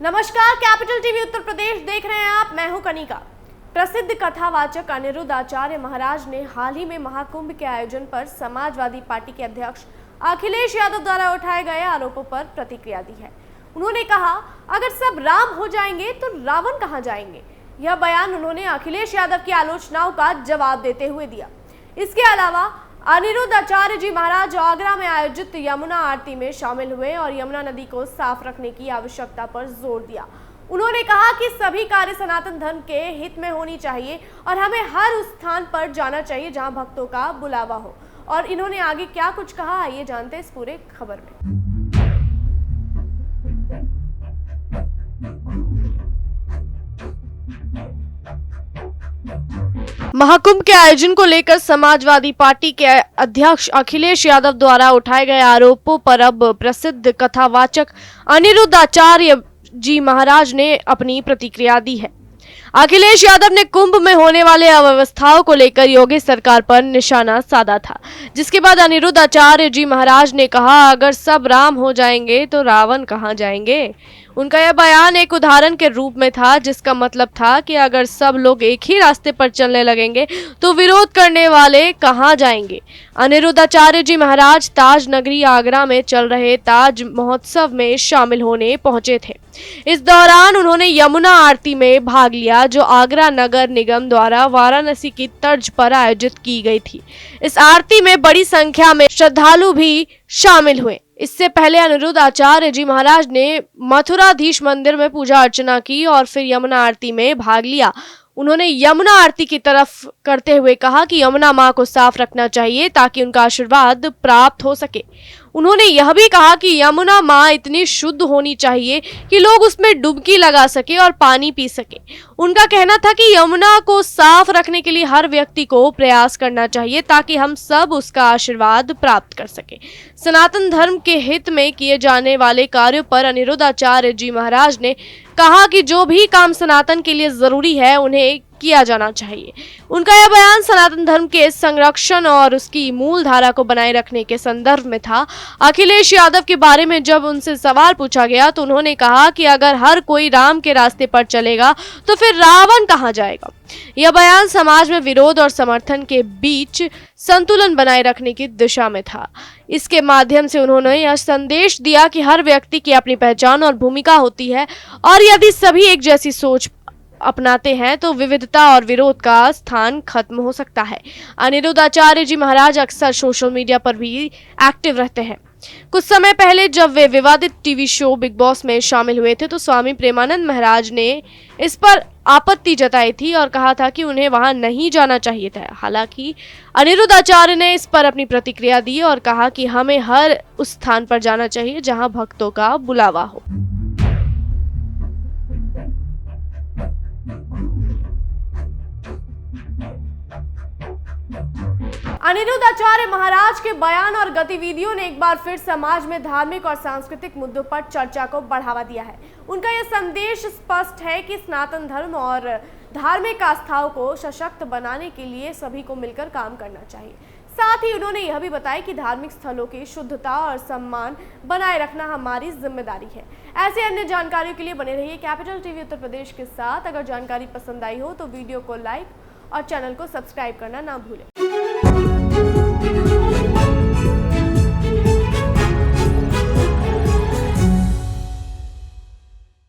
नमस्कार, capital TV Uttar Pradesh देख रहे हैं आप। मैं हूं कनिका। प्रसिद्ध कथावाचक अनिरुद्ध आचार्य महाराज ने हाल ही में महाकुंभ के आयोजन पर समाजवादी पार्टी के अध्यक्ष अखिलेश यादव द्वारा उठाए गए आरोपों पर प्रतिक्रिया दी है। उन्होंने कहा, अगर सब राम हो जाएंगे तो रावण कहां जाएंगे। यह बयान उन्होंने अखिलेश यादव की आलोचनाओं का जवाब देते हुए दिया। इसके अलावा अनिरुद्ध आचार्य जी महाराज आगरा में आयोजित यमुना आरती में शामिल हुए और यमुना नदी को साफ रखने की आवश्यकता पर जोर दिया। उन्होंने कहा कि सभी कार्य सनातन धर्म के हित में होनी चाहिए और हमें हर उस स्थान पर जाना चाहिए जहां भक्तों का बुलावा हो। और इन्होंने आगे क्या कुछ कहा, आइए जानते हैं इस पूरे खबर में। महाकुंभ के आयोजन को लेकर समाजवादी पार्टी के अध्यक्ष अखिलेश यादव द्वारा उठाए गए आरोपों पर अब प्रसिद्ध कथावाचक अनिरुद्ध आचार्य जी महाराज ने अपनी प्रतिक्रिया दी है। अखिलेश यादव ने कुंभ में होने वाले अव्यवस्थाओं को लेकर योगी सरकार पर निशाना साधा था, जिसके बाद अनिरुद्ध आचार्य जी महाराज ने कहा, अगर सब राम हो जाएंगे तो रावण कहां जाएंगे। उनका यह बयान एक उदाहरण के रूप में था, जिसका मतलब था कि अगर सब लोग एक ही रास्ते पर चलने लगेंगे तो विरोध करने वाले कहां जाएंगे। अनिरुद्ध आचार्य जी महाराज ताज नगरी आगरा में चल रहे ताज महोत्सव में शामिल होने पहुंचे थे। इस दौरान उन्होंने यमुना आरती में भाग लिया, जो आगरा नगर निगम द्वारा वाराणसी की तर्ज पर आयोजित की गई थी। इस आरती में बड़ी संख्या में श्रद्धालु भी शामिल हुए। इससे पहले अनिरुद्ध आचार्य जी महाराज ने मथुराधीश मंदिर में पूजा अर्चना की और फिर यमुना आरती में भाग लिया। उन्होंने यमुना आरती की तरफ करते हुए कहा कि यमुना मां को साफ रखना चाहिए ताकि उनका आशीर्वाद प्राप्त हो सके। उन्होंने यह भी कहा कि यमुना मां इतनी शुद्ध होनी चाहिए कि लोग उसमें डुबकी लगा सके और पानी पी सके। उनका कहना था कि यमुना को साफ रखने के लिए हर व्यक्ति को प्रयास करना चाहिए ताकि हम सब उसका आशीर्वाद प्राप्त कर सके। सनातन धर्म के हित में किए जाने वाले कार्यों पर अनिरुद्ध आचार्य जी महाराज ने कहा कि जो भी काम सनातन के लिए जरूरी है उन्हें किया जाना चाहिए। उनका यह बयान सनातन धर्म के संरक्षण और उसकी मूल धारा को बनाए रखने के संदर्भ में था। अखिलेश यादव के बारे में जब उनसे सवाल पूछा गया तो उन्होंने कहा कि अगर हर कोई राम के रास्ते पर चलेगा तो फिर रावण कहां जाएगा। यह बयान समाज में विरोध और समर्थन के बीच संतुलन बनाए रखने की दिशा में था। इसके माध्यम से उन्होंने यह संदेश दिया कि हर व्यक्ति की अपनी पहचान और भूमिका होती है और यदि सभी एक जैसी सोच अपनाते हैं तो विविधता और विरोध का स्थान खत्म हो सकता है। अनिरुद्ध आचार्य जी महाराज अक्सर सोशल मीडिया पर भी एक्टिव रहते हैं। कुछ समय पहले जब वे विवादित टीवी शो बिग बॉस में शामिल हुए थे तो स्वामी प्रेमानंद महाराज ने इस पर आपत्ति जताई थी और कहा था कि उन्हें वहां नहीं जाना चाहिए था। हालांकि अनिरुद्ध आचार्य ने इस पर अपनी प्रतिक्रिया दी और कहा कि हमें हर उस स्थान पर जाना चाहिए जहां भक्तों का बुलावा हो। अनिरुद्ध आचार्य महाराज के बयान और गतिविधियों ने एक बार फिर समाज में धार्मिक और सांस्कृतिक मुद्दों पर चर्चा को बढ़ावा दिया है। उनका यह संदेश स्पष्ट है कि सनातन धर्म और धार्मिक आस्थाओं को सशक्त बनाने के लिए सभी को मिलकर काम करना चाहिए। साथ ही उन्होंने यह भी बताया कि धार्मिक स्थलों की शुद्धता और सम्मान बनाए रखना हमारी जिम्मेदारी है। ऐसे अन्य जानकारियों के लिए बने रहिए कैपिटल टीवी उत्तर प्रदेश के साथ। अगर जानकारी पसंद आई हो तो वीडियो को लाइक और चैनल को सब्सक्राइब करना ना भूलें।